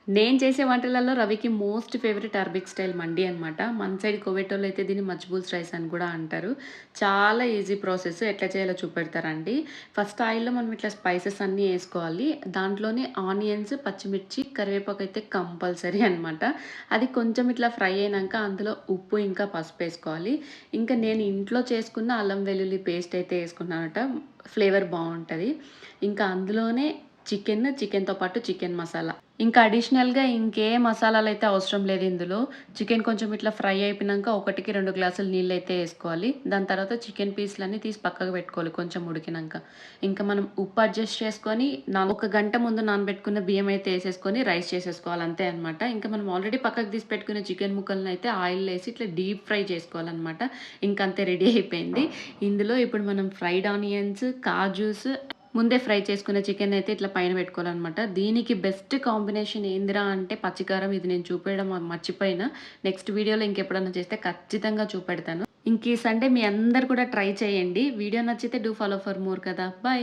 నేను చేసే వంటలలో రవికి మోస్ట్ ఫేవరెట్ అరబిక్ స్టైల్ మండి అనమాట. మన సైడ్ కువైటోళ్ళైతే దీన్ని మజ్బూల్స్ రైస్ అని కూడా అంటారు. చాలా ఈజీ ప్రాసెస్. ఎట్లా చేయాలో చూపెడతారండి. ఫస్ట్ ఆయిల్‌లో మనం ఇట్లా స్పైసెస్ అన్నీ ఏసుకోవాలి. దాంట్లోనే ఆనియన్స్, పచ్చిమిర్చి, కరివేపాకు అయితే కంపల్సరీ అనమాట. అది కొంచెం ఇట్లా ఫ్రై అయినంక అందులో ఉప్పు ఇంకా పసుపేసుకోవాలి. ఇంకా నేను ఇంట్లో చేసుకున్న అల్లం వెల్లుల్లి పేస్ట్ అయితే ఏసుకున్నానట. ఫ్లేవర్ బావుంటది. ఇంకా అందులోనే చికెన్‌తో పాటు చికెన్ మసాలా. ఇంకా అడిషనల్‌గా ఇంకే మసాలాలైతే అవసరం లేదు ఇందులో. చికెన్ కొంచెం ఇట్లా ఫ్రై అయిపోయినంక 1కి 2 గ్లాసులు నీళ్ళైతే ఏసుకోవాలి. దాని తర్వాత చికెన్ పీస్‌లన్నీ తీసి పక్కకు పెట్టుకోవాలి కొంచెం ఉడికినంక. ఇంకా మనం ఉప్పు అడ్జస్ట్ చేసుకొని ఒక గంట ముందు నానబెట్టుకున్న బియ్యం అయితే ఏసేసుకొని రైస్ చేసేసుకోవాలి అంతే అనమాట. ఇంకా మనం ఆల్రెడీ పక్కకు తీసి పెట్టుకున్న చికెన్ ముక్కలనైతే ఆయిల్‌లో ఏసి ఇట్లా డీప్ ఫ్రై చేసుకోవాలనమాట. ఇంకంతే రెడీ అయిపోయింది. ఇందులో ఇప్పుడు మనం ఫ్రైడ్ ఆనియన్స్, కాజూస్ ముందే ఫ్రై చేసుకున్న చికెన్ అయితే ఇట్లా పైన పెట్టుకోవాలనమాట. దీనికి బెస్ట్ కాంబినేషన్ ఏందిరా అంటే పచ్చికారం. ఇది నేను చూపెయడం మర్చిపోయినా. నెక్స్ట్ వీడియోలో ఇంకెప్పుడన్నా చేస్తే ఖచ్చితంగా చూపెడతాను. ఇంక ఈ సండే మీ అందరూ కూడా ట్రై చేయండి. వీడియో నచ్చితే డూ ఫాలో ఫర్ మోర్ కదా! బాయ్.